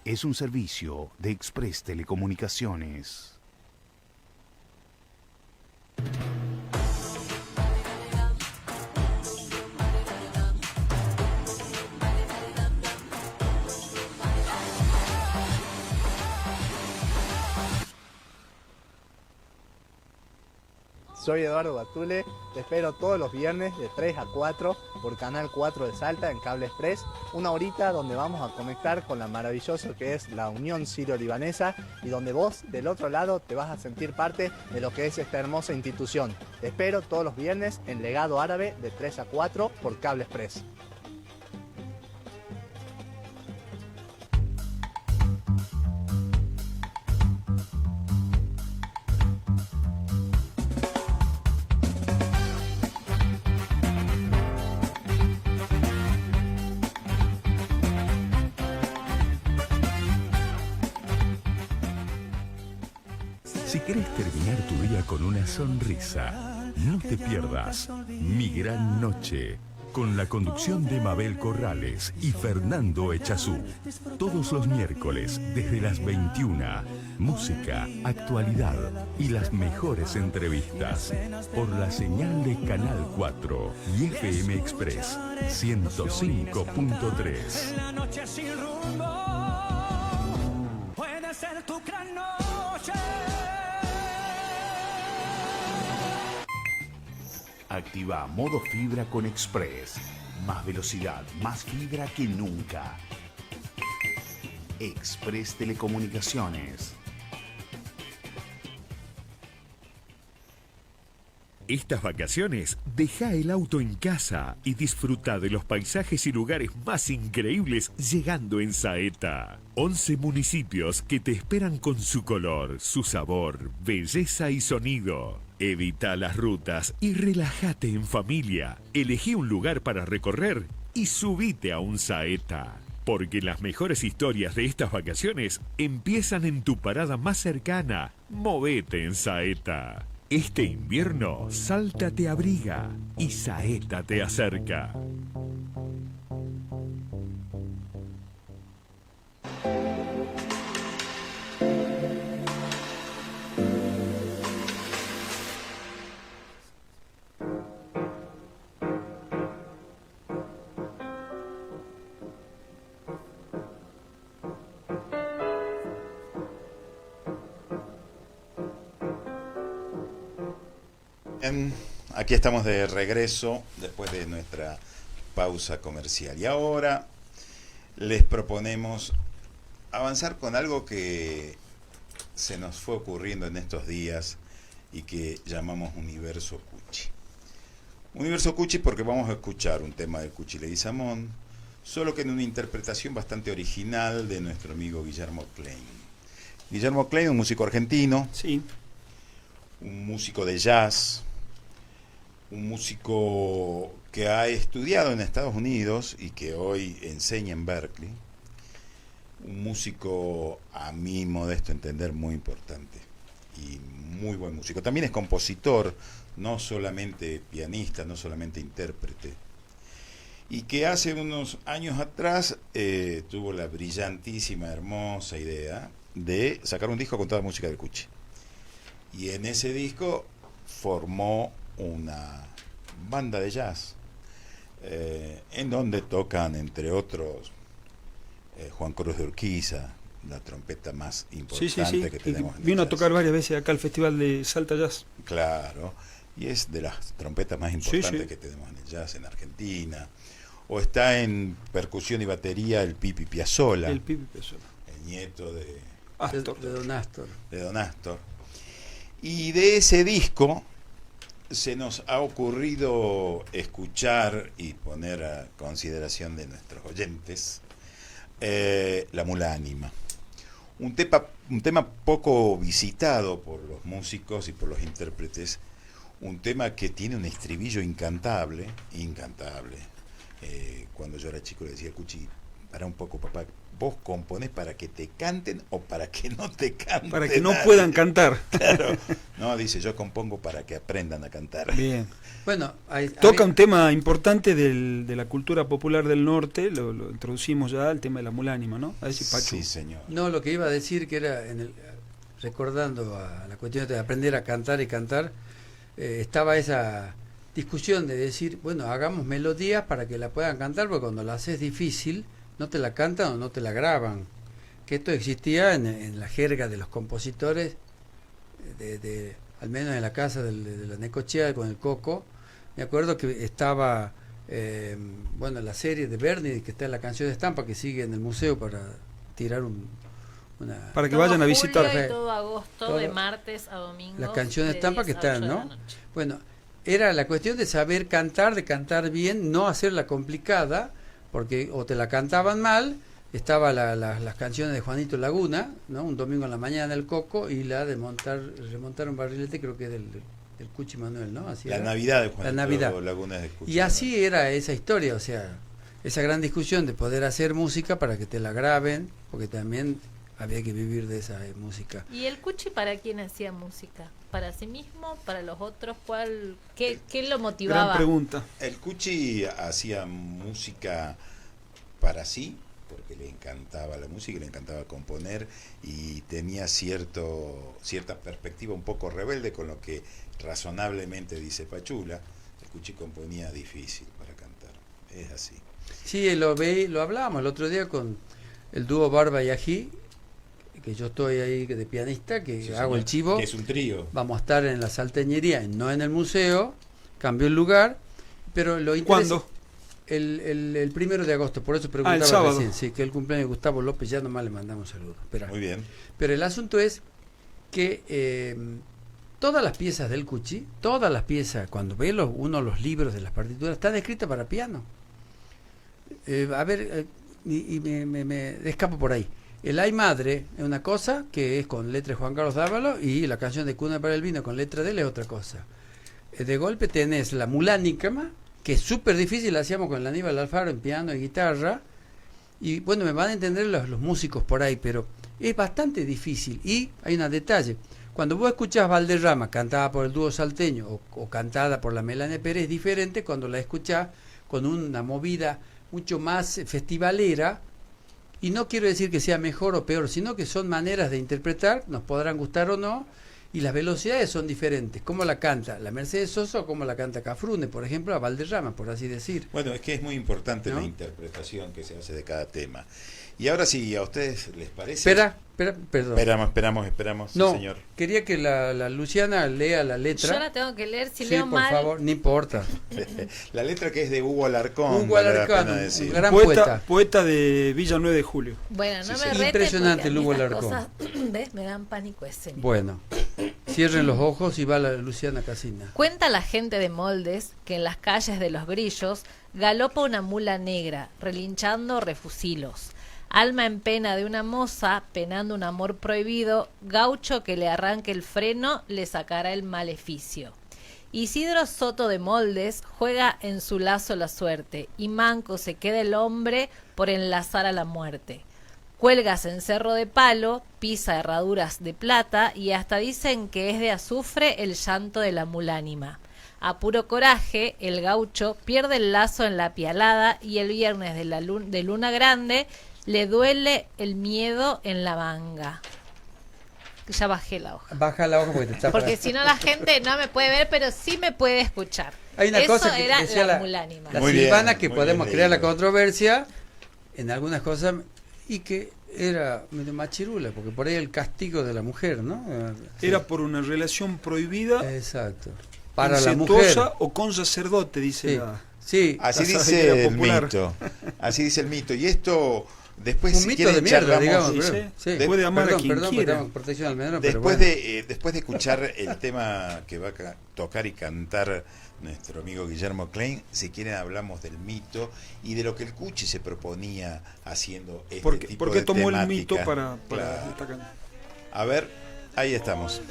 Es un servicio de Express Telecomunicaciones. Soy Eduardo Batule, te espero todos los viernes de 3 a 4 por Canal 4 de Salta en Cable Express, una horita donde vamos a conectar con la maravilloso que es la Unión Sirio-Libanesa y donde vos del otro lado te vas a sentir parte de lo que es esta hermosa institución. Te espero todos los viernes en Legado Árabe de 3 a 4 por Cable Express. Si querés terminar tu día con una sonrisa, no te pierdas Mi Gran Noche, con la conducción de Mabel Corrales y Fernando Echazú. Todos los miércoles, desde las 21, música, actualidad y las mejores entrevistas, por la señal de Canal 4 y FM Express 105.3. Puede ser tu gran noche. Activa modo fibra con Express. Más velocidad, más fibra que nunca. Express Telecomunicaciones. Estas vacaciones, deja el auto en casa y disfruta de los paisajes y lugares más increíbles llegando en Saeta. 11 municipios que te esperan con su color, su sabor, belleza y sonido. Evita las rutas y relájate en familia. Elegí un lugar para recorrer y subite a un Saeta. Porque las mejores historias de estas vacaciones empiezan en tu parada más cercana. Movete en Saeta. Este invierno, Salta te abriga y Saeta te acerca. Aquí estamos de regreso después de nuestra pausa comercial y ahora les proponemos avanzar con algo que se nos fue ocurriendo en estos días y que llamamos Universo Cuchi. Universo Cuchi porque vamos a escuchar un tema de Cuchi Leguizamón, solo que en una interpretación bastante original de nuestro amigo Guillermo Klein. Guillermo Klein, un músico argentino, sí, un músico de jazz, un músico que ha estudiado en Estados Unidos y que hoy enseña en Berkeley, un músico a mi modesto entender muy importante y muy buen músico. También es compositor, no solamente pianista, no solamente intérprete, y que hace unos años atrás tuvo la brillantísima, hermosa idea de sacar un disco con toda la música del Cuchi. Y en ese disco formó una banda de jazz en donde tocan, entre otros, Juan Cruz de Urquiza, la trompeta más importante que tenemos en el vino jazz. a tocar varias veces acá al Festival de Salta Jazz. Claro, y es de las trompetas más importantes que tenemos en el jazz en Argentina. O está en percusión y batería el Pipi Piazzolla, El Pipi Piazzolla, el nieto de Don Astor. de Don Astor. Y de ese disco se nos ha ocurrido escuchar y poner a consideración de nuestros oyentes La Mula Ánima. Un tema poco visitado por los músicos y por los intérpretes, un tema que tiene un estribillo incantable. Cuando yo era chico le decía, Cuchi, para un poco, papá, ¿vos componés para que te canten o para que no te canten? Para que no puedan cantar. Claro. No, dice, yo compongo para que aprendan a cantar. Bien. Bueno, toca un tema importante de la cultura popular del norte, lo introducimos ya, el tema de la mula ánima, ¿no? A ver si Pachu. Sí, señor. No, lo que iba a decir que era, recordando a la cuestión de aprender a cantar y cantar, estaba esa discusión de decir, bueno, hagamos melodías para que la puedan cantar, porque cuando la haces difícil, no te la cantan o no te la graban. Que esto existía en la jerga de los compositores, al menos en la casa de la Necochea con el Coco. Me acuerdo que estaba, la serie de Bernie, que está en la canción de estampa, que sigue en el museo para tirar una... Para que vayan a visitar. Julio y todo agosto, de martes a domingo. La canción de estampa que está, ¿no? Bueno, era la cuestión de saber cantar, de cantar bien, no hacerla complicada, porque o te la cantaban mal. Estaba las canciones de Juanito Laguna, ¿no? Un domingo en la mañana del Coco, y la de remontar un barrilete, creo que es del Cuchi Manuel, ¿no? Así la era. Navidad de Juanito la Navidad. Laguna de Cuchi. Y así era esa historia, o sea, esa gran discusión de poder hacer música para que te la graben, porque también había que vivir de esa música. ¿Y el Cuchi para quién hacía música? ¿Para sí mismo? ¿Para los otros? ¿Qué lo motivaba? Gran pregunta. El Cuchi hacía música para sí, porque le encantaba la música, le encantaba componer y tenía cierta perspectiva un poco rebelde con lo que razonablemente dice Pachula. El Cuchi componía difícil para cantar, es así. Sí, lo hablábamos el otro día con el dúo Barba y Ají, que yo estoy ahí de pianista, que hago el chivo. Que es un trío. Vamos a estar en la Salteñería, no en el museo, cambió el lugar, pero lo ¿Cuándo? El 1 de agosto, por eso el preguntaba sábado. recién, sí, que el cumpleaños de Gustavo López, ya nomás le mandamos saludos. Muy bien. Pero el asunto es que todas las piezas del Cuchi, todas las piezas, cuando ve uno los libros de las partituras, están escritas para piano. Me escapo por ahí. El Ay Madre es una cosa que es con letra de Juan Carlos Dávalo, y la canción de Cuna para el Vino con letra de él es otra cosa. De golpe tenés la Mulánicama, que es súper difícil, la hacíamos con el Aníbal Alfaro en piano y guitarra, y bueno, me van a entender los músicos por ahí, pero es bastante difícil. Y hay un detalle: cuando vos escuchás Valderrama cantada por el dúo salteño o cantada por la Melania Pérez, es diferente cuando la escuchás con una movida mucho más festivalera. Y no quiero decir que sea mejor o peor, sino que son maneras de interpretar, nos podrán gustar o no, y las velocidades son diferentes. ¿Cómo la canta la Mercedes Sosa o cómo la canta Cafrune, por ejemplo, a Valderrama, por así decir? Bueno, es que es muy importante, ¿no?, la interpretación que se hace de cada tema. Y ahora sí, ¿a ustedes les parece? Perdón. Esperamos, No, sí, señor. quería que la Luciana lea la letra. Yo la tengo que leer, si sí, leo por mal. favor, no importa. La letra que es de Hugo Alarcón. Hugo vale la Alarcón, pena un decir. gran Poeta de Villa 9 de Julio. Bueno, no Sí, me sí. retes, Impresionante porque a mí Hugo estas Alarcón. cosas, ¿ves? Me dan pánico escénico. Bueno, cierren los ojos y va la Luciana Casina. Cuenta la gente de Moldes que en las calles de Los Grillos galopa una mula negra, relinchando refusilos. Alma en pena de una moza, penando un amor prohibido, gaucho que le arranque el freno, le sacará el maleficio. Isidro Soto de Moldes juega en su lazo la suerte, y manco se queda el hombre por enlazar a la muerte. Cuelgas en cerro de palo, pisa herraduras de plata, y hasta dicen que es de azufre el llanto de la mulánima. A puro coraje, el gaucho pierde el lazo en la pialada, y el viernes de luna grande le duele el miedo en la manga. Ya bajé la hoja. Baja la hoja porque te está Porque si no la gente no me puede ver, pero sí me puede escuchar. Hay una Eso cosa que era decía la mulánima. La Muy Silvana, bien, que muy podemos bien crear la leído. controversia en algunas cosas, y que era medio machirula, porque por ahí el castigo de la mujer, ¿no? Sí. Era por una relación prohibida, Exacto. Para la incestuosa mujer. o con sacerdote, dice Sí. la... Sí. Así La dice sabiduría el popular. mito. Así dice el mito. Y esto, después, Un si mito quieren, de mierda, charlamos. digamos. sí, Pero, sí. sí. Puede amar a Perdón, quien perdón, quiera. perdón, protección al menor, pero Después, bueno. después de escuchar el tema que va a tocar y cantar nuestro amigo Guillermo Klein, si quieren hablamos del mito y de lo que el Cuchi se proponía haciendo este tipo Porque de tomó el temática. mito para Claro. esta canción. A ver, ahí estamos.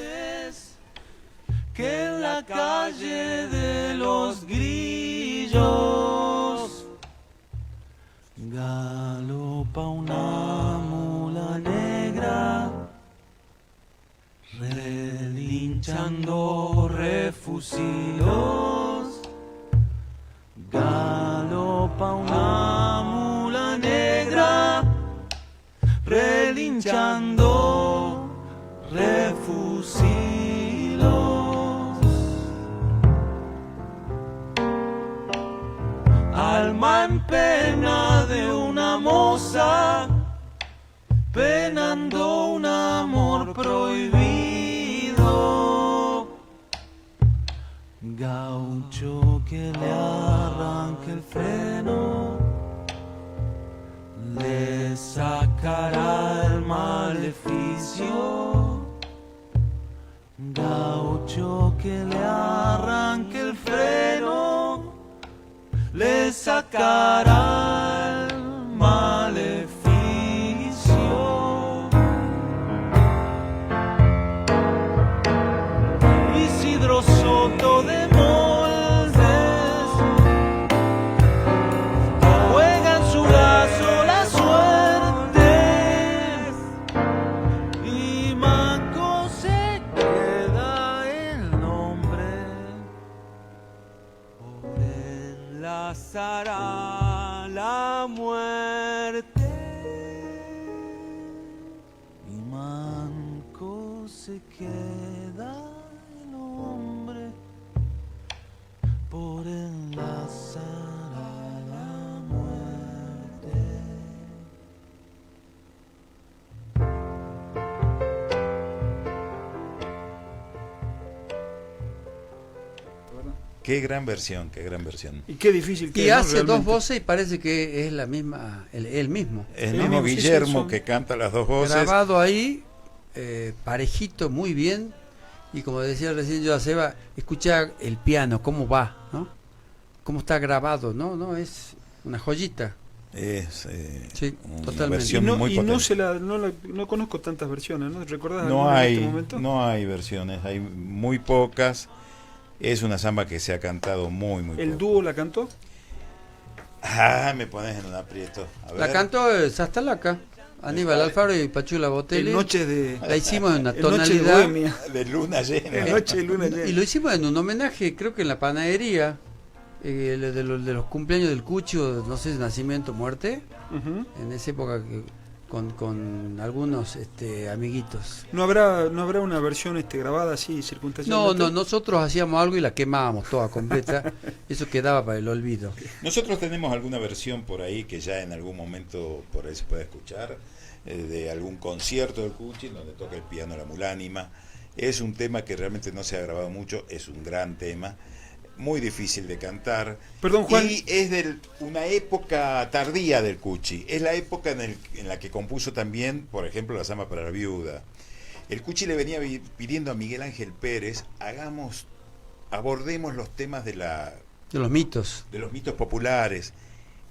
Que en la calle de Los Grillos galopa una mula negra, relinchando refusilos. Galopa una mula negra, relinchando refusilos. Alma en pena de una moza, penando un amor prohibido. Gaucho que le arranque el freno, le sacará el maleficio. Gaucho que le arranque el freno, le sacará el maleficio. Isidro Soto de Moldes juega en su lazo la suerte, y manco se queda el nombre por enlazará la muerte, y manco se queda el hombre por enlazar a la muerte. Qué gran versión, qué gran versión. Y qué difícil que Y es, ¿no? hace Realmente. dos voces y parece que es la misma, él mismo. El Sí, mismo sí, Guillermo son- que canta las dos voces. Grabado ahí, parejito, muy bien. Y como decía recién yo a Seba, escucha el piano, cómo va, ¿no? Cómo está grabado, ¿no? No, es una joyita. Es Sí, una totalmente. versión Y no, muy y no potente. no conozco tantas versiones, ¿no? ¿Recordás No alguna en hay, este momento? no hay versiones, hay muy pocas. Es una samba que se ha cantado muy ¿El poco. dúo la cantó? Ah, me pones en un aprieto. A ver. La cantó Sastalaca, Aníbal Alfaro y Pachula Botelli. En Noche de... La hicimos en una en Noche de tonalidad. Bohemia. De luna llena. En Noche de Luna Llena. Y lo hicimos en un homenaje, creo que en la panadería, de los cumpleaños del Cucho, no sé, nacimiento, muerte, Ujú. en esa época con algunos amiguitos. ¿No habrá una versión grabada así, No, circunstancialmente? nosotros hacíamos algo y la quemábamos toda completa. Eso quedaba para el olvido. Nosotros tenemos alguna versión por ahí que ya en algún momento por ahí se puede escuchar, de algún concierto del Cuchi donde toca el piano la mulánima. Es un tema que realmente no se ha grabado mucho, es un gran tema, muy difícil de cantar. Perdón, Juan. Y es de una época tardía del Cuchi. Es la época en la que compuso también, por ejemplo, la samba para la viuda. El Cuchi le venía pidiendo a Miguel Ángel Pérez, abordemos los temas de los mitos populares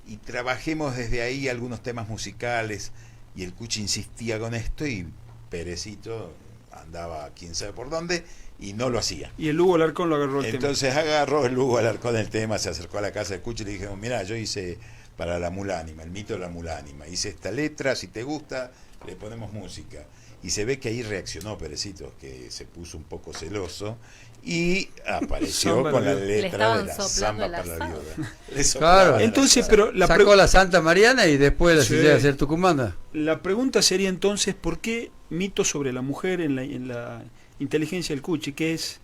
y trabajemos desde ahí algunos temas musicales. Y el Cuchi insistía con esto y Pérecito andaba quién sabe por dónde y no lo hacía. Y el Hugo Alarcón lo agarró el Entonces agarró el Hugo Alarcón el tema, se acercó a la casa del Cuchi y le dijeron, mira, yo hice para la mulánima, el mito de la mulánima, hice esta letra, si te gusta, le ponemos música. Y se ve que ahí reaccionó Pérecito, que se puso un poco celoso y apareció Samba con la la viuda. Le letra de estaban la soplando samba el para la asado. viuda. Le soplaban Claro. el Entonces, asado. pero la Sacó la Santa Mariana y después la Sí. llega a ser tucumana. La pregunta sería entonces, ¿por qué mito sobre la mujer en la inteligencia del Cuchi? ¿Qué es?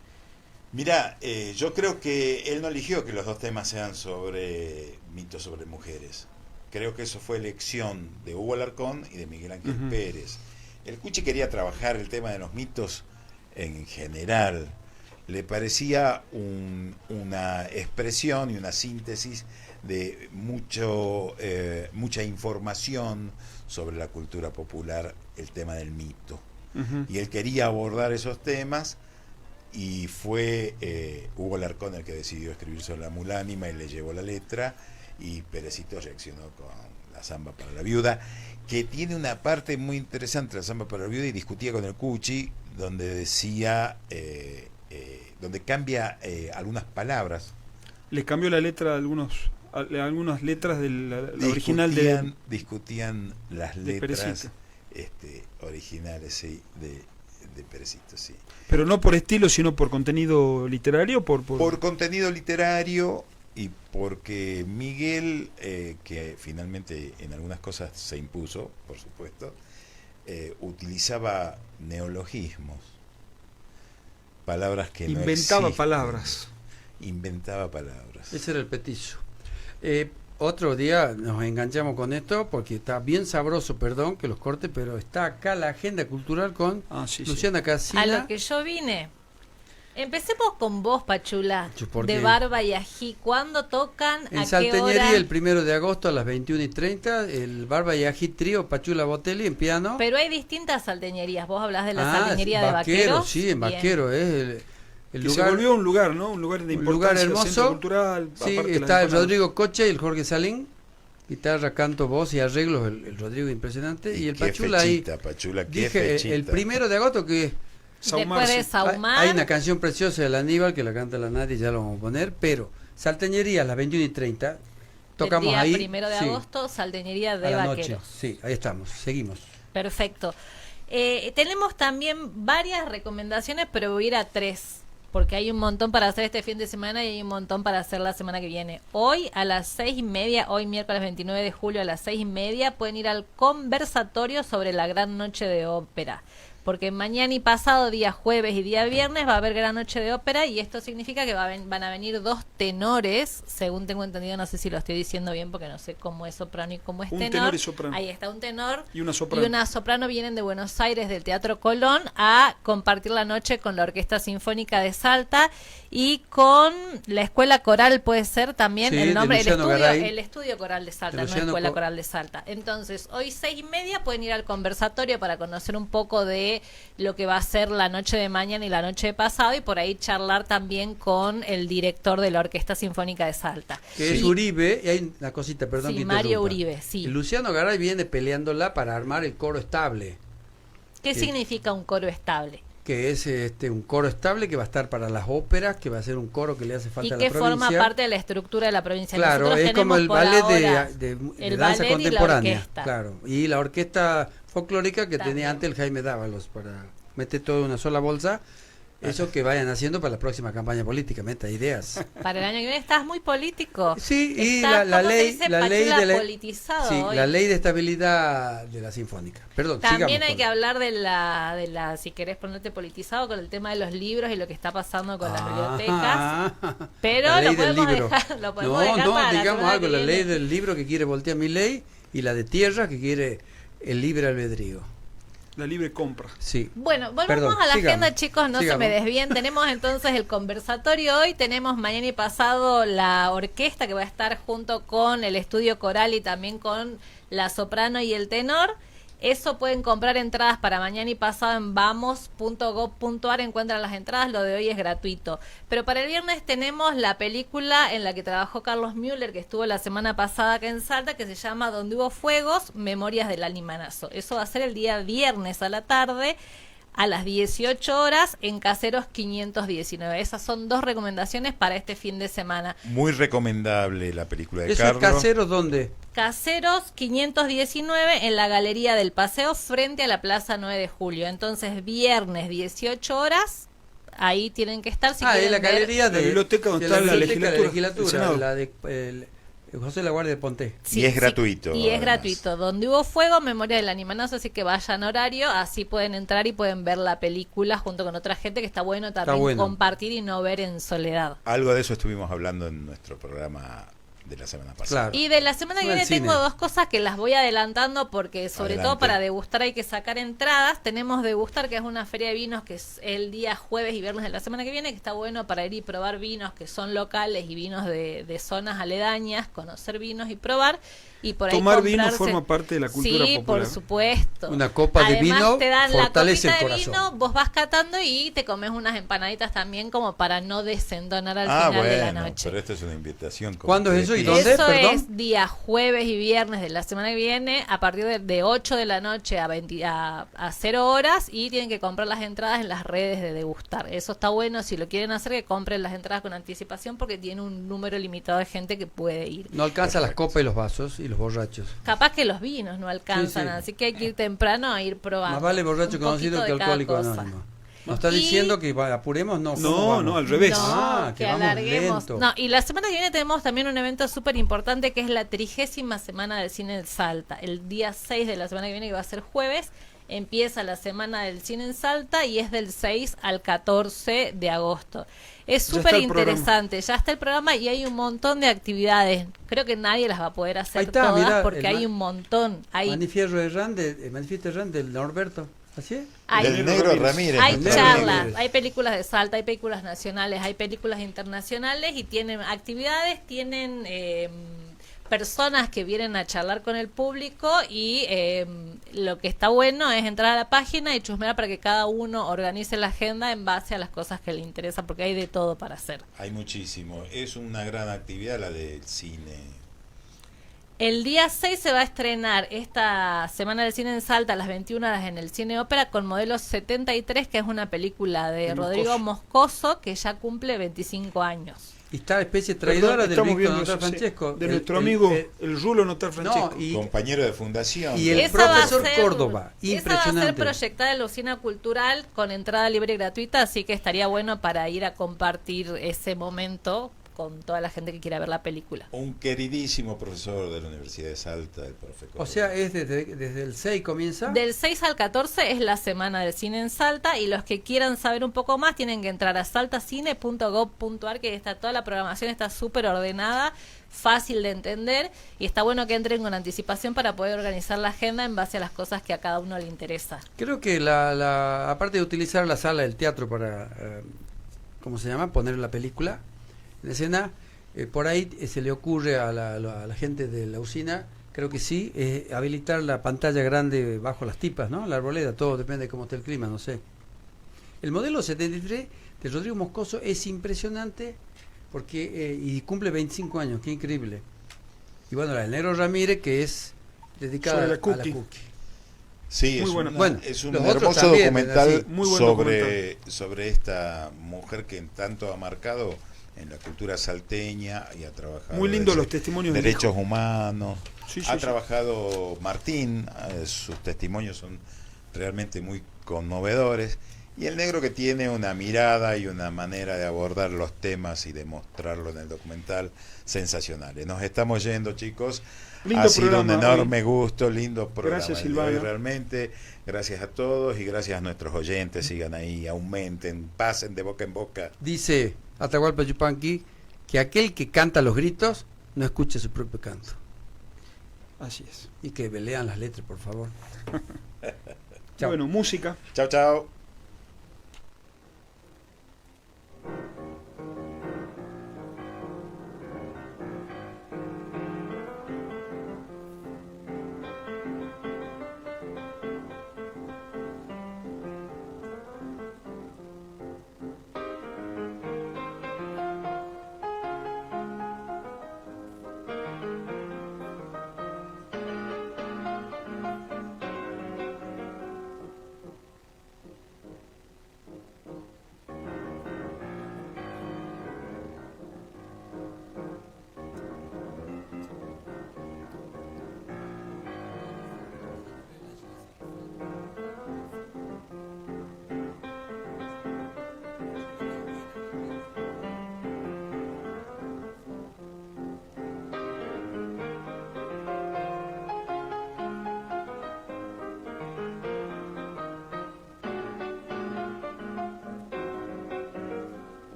Mirá, yo creo que él no eligió que los dos temas sean sobre mitos sobre mujeres. Creo que eso fue elección de Hugo Alarcón y de Miguel Ángel Ujú. Pérez. El Cuchi quería trabajar el tema de los mitos en general. Le parecía una expresión y una síntesis de mucha información sobre la cultura popular, el tema del mito. Ujú. Y él quería abordar esos temas y fue Hugo Alarcón el que decidió escribir sobre la mulánima y le llevó la letra y Pérecito reaccionó con la samba para la viuda, que tiene una parte muy interesante, la samba para la viuda, y discutía con el Cuchi donde decía donde cambia algunas palabras. Le cambió la letra a algunas letras de la original de discutían las de letras Pérecito. originales, sí, de Pérecito, sí. Pero no por estilo, sino por contenido literario, por contenido literario y porque Miguel, que finalmente en algunas cosas se impuso, por supuesto, utilizaba neologismos, palabras que inventaba no existen. palabras. Inventaba palabras. Ese era el petizo. Otro día nos enganchamos con esto porque está bien sabroso, perdón que los corte, pero está acá la agenda cultural con Luciana Casilla. A lo que yo vine. Empecemos con vos, Pachula, ¿Por de qué? Barba y Ají. ¿Cuándo tocan? En ¿A qué Salteñería hora? el 1 de agosto a las 21:30, el Barba y Ají Trío, Pachula Botelli en piano. Pero hay distintas salteñerías. Vos hablás de la salteñería de Vaquero, Vaqueros. sí, en Bien. Vaquero es el Que lugar. se volvió un lugar, ¿no? Un lugar de Un importancia, lugar centro hermoso. cultural. Sí, aparte de las está el empanadas. Rodrigo Coche y el Jorge Salín. Guitarra, canto, voz y arreglos, el Rodrigo impresionante. Y el qué Pachula fechita, ahí. Pachula, qué Dije, fechita. el 1 de agosto que Después de Saumar. hay una canción preciosa del Aníbal que la canta la Nadia, ya lo vamos a poner, pero Salteñería a las 21:30 tocamos el día ahí. 1 de sí, agosto, salteñería a de la noche. Vaqueros. Sí, ahí estamos, seguimos. Perfecto. Tenemos también varias recomendaciones, pero voy a ir a 3, porque hay un montón para hacer este fin de semana y hay un montón para hacer la semana que viene. Hoy a las 6:30, hoy miércoles 29 de julio a las 6:30, pueden ir al conversatorio sobre la Gran Noche de Ópera. porque mañana y pasado, día jueves y día viernes, va a haber gran noche de ópera, y esto significa que van a venir 2 tenores, según tengo entendido, no sé si lo estoy diciendo bien porque no sé cómo es soprano y cómo es Un tenor. tenor y soprano. Ahí está, un tenor Y una soprano. y una soprano vienen de Buenos Aires, del Teatro Colón, a compartir la noche con la Orquesta Sinfónica de Salta y con la Escuela Coral, puede ser también Sí, el de nombre, Luciano Garay. el Estudio Coral de Salta, De no Luciano Escuela Co- Coral de Salta. Entonces, hoy 6:30 pueden ir al conversatorio para conocer un poco de lo que va a ser la noche de mañana y la noche de pasado, y por ahí charlar también con el director de la Orquesta Sinfónica de Salta. Que es Uribe, y hay una cosita, perdón Sí, que Mario interrumpa. Uribe, sí. Y Luciano Garay viene peleándola para armar el coro estable, ¿Qué Sí. significa un coro estable? que es un coro estable que va a estar para las óperas, que va a ser un coro que le hace falta Y a la que provincia. forma parte de la estructura de la provincia. Claro, Nosotros es como tenemos el por ballet ahora de el danza ballet y la contemporánea. orquesta. Claro, y la orquesta folclórica que También. tenía antes el Jaime Dávalos, para meter todo en una sola bolsa. Eso que vayan haciendo para la próxima campaña política, meta ideas. Para el año que viene estás muy político. Sí, y Estás, la ¿cómo se ley, dice? la ley Pachula de la, politizado sí, hoy. la ley de estabilidad de la Sinfónica. Perdón, También sigamos hay con- que hablar de la, si querés ponerte politizado, con el tema de los libros y lo que está pasando con las bibliotecas. Ah, Pero la ley lo del podemos libro. dejar, lo podemos No, dejar no, para la digamos semana algo, que la viene. ley del libro que quiere voltear mi ley y la de tierra que quiere el libre albedrío. La libre compra. Sí. Bueno, volvamos Perdón, a la sigamos, agenda, chicos, no sigamos. se me desvíen. Tenemos entonces el conversatorio hoy, tenemos mañana y pasado la orquesta que va a estar junto con el estudio coral y también con la soprano y el tenor. Eso pueden comprar entradas para mañana y pasado en vamos.gov.ar, encuentran las entradas, lo de hoy es gratuito. Pero para el viernes tenemos la película en la que trabajó Carlos Müller, que estuvo la semana pasada acá en Salta, que se llama Donde hubo fuegos, Memorias del Alimanazo. Eso va a ser el día viernes a la tarde, a las 18 horas, en Caseros 519. Esas son 2 recomendaciones para este fin de semana. Muy recomendable la película de ¿Eso es Carlos. casero dónde? Caseros 519 en la Galería del Paseo frente a la Plaza 9 de Julio. Entonces, viernes 18 horas, ahí tienen que estar si Ah, quieren en la ver. galería de La biblioteca donde de está la biblioteca de legislatura, el Senado. la de José de la Guardia de Ponte. Y es gratuito, Y es además. gratuito. Donde hubo fuego, Memoria del Animanazo, así que vayan a horario, así pueden entrar y pueden ver la película junto con otra gente, que está bueno también bueno. compartir y no ver en soledad. Algo de eso estuvimos hablando en nuestro programa de la semana pasada. Claro. Y de la semana que Bueno, viene el tengo cine. 2 cosas que las voy adelantando porque sobre Adelante. todo para degustar hay que sacar entradas. Tenemos Degustar, que es una feria de vinos que es el día jueves y viernes de la semana que viene, que está bueno para ir y probar vinos que son locales y vinos de zonas aledañas, conocer vinos y probar. Y por ahí Tomar vino comprarse- forma parte de la cultura sí, popular. por supuesto. Una copa de Además, vino te dan fortalece la el copita de corazón. vino, vos vas catando y te comes unas empanaditas también como para no desentonar al Ah, final de la bueno, noche. pero esto es una invitación. como ¿Cuándo es ustedes eso y piden. dónde? Eso Perdón. es día jueves y viernes de la semana que viene, a partir de 8 de la noche a 0 horas, y tienen que comprar las entradas en las redes de Degustar. Eso está bueno, si lo quieren hacer, que compren las entradas con anticipación porque tiene un número limitado de gente que puede ir. No alcanza las copas y los vasos y los borrachos. Capaz que los vinos no alcanzan, Sí, sí. así que hay que ir temprano a ir probando. Más vale borracho un conocido poquito que de cada alcohólico cosa. anónimo. ¿Nos está Y- diciendo que apuremos? No, ¿cómo No, vamos? no, al revés. No, Ah, que vamos alarguemos. lento. No, y la semana que viene tenemos también un evento súper importante que es la 30ª Semana del Cine en Salta. El día 6 de la semana que viene, que va a ser jueves, empieza la Semana del Cine en Salta y es del 6 al 14 de agosto. Es Ya está súper el programa. interesante, ya está el programa y hay un montón de actividades. Creo que nadie las va a poder hacer Ahí está, todas mirá, porque el hay ma- un montón. Hay Manifiesto Herrán del Norberto. ¿Así es? Hay- Del Negro Ramírez. Hay Negro charlas, Ramírez. hay películas de Salta, hay películas nacionales, hay películas internacionales y tienen actividades, tienen personas que vienen a charlar con el público y lo que está bueno es entrar a la página y chusmear para que cada uno organice la agenda en base a las cosas que le interesan, porque hay de todo para hacer. Hay muchísimo. Es una gran actividad la del cine. El día 6 se va a estrenar esta Semana del Cine en Salta a las 21 horas en el Cine Ópera con Modelo 73, que es una película de Rodrigo Moscoso que ya cumple 25 años. Y está especie traidora Perdón, del estamos Víctor viendo Notar eso, sí. Francesco. De El- nuestro el- amigo, el- el Rulo Notar Francesco. No, y, Compañero de fundación. y el Esa va a profesor ser- Córdoba. Esa va a ser Impresionante. proyectada en la Usina Cultural con entrada libre y gratuita, así que estaría bueno para ir a compartir ese momento con toda la gente que quiera ver la película. Un queridísimo profesor de la Universidad de Salta, el profe Córdoba. O sea, es desde el 6 comienza. Del 6 al 14 es la semana del cine en Salta, y los que quieran saber un poco más tienen que entrar a saltacine.gov.ar, que está toda la programación, está súper ordenada, fácil de entender, y está bueno que entren con anticipación para poder organizar la agenda en base a las cosas que a cada uno le interesa. Creo que aparte de utilizar la sala del teatro para, ¿cómo se llama? Poner la película en escena, por ahí se le ocurre a la gente de la usina, creo que sí, habilitar la pantalla grande bajo las tipas, ¿no? La arboleda, todo depende de cómo esté el clima, no sé. El modelo 73 de Rodrigo Moscoso es impresionante porque y cumple 25 años, qué increíble. Y bueno, la del Negro Ramírez, que es dedicada Sobre la a la cookie. cookie. Sí, Muy es, bueno. bueno, es un los otros hermoso también, documental así. Muy buen sobre esta mujer que tanto ha marcado en la cultura salteña y ha trabajado Muy lindo desde los testimonios del derechos hijo. humanos. Sí, sí, Ha sí. trabajado Martín, sus testimonios son realmente muy conmovedores. Y el negro, que tiene una mirada y una manera de abordar los temas y de mostrarlo en el documental sensacionales. Nos estamos yendo, chicos. Lindo Ha sido un programa enorme hoy. gusto, lindo programa. Gracias, el de hoy, Silvana. realmente. Gracias a todos y gracias a nuestros oyentes. Sigan ahí, aumenten, pasen de boca en boca. Dice Atahualpa Yupanqui que aquel que canta a los gritos no escuche su propio canto. Así es. Y que lean las letras, por favor. Chao. Bueno, música. Chao, chao.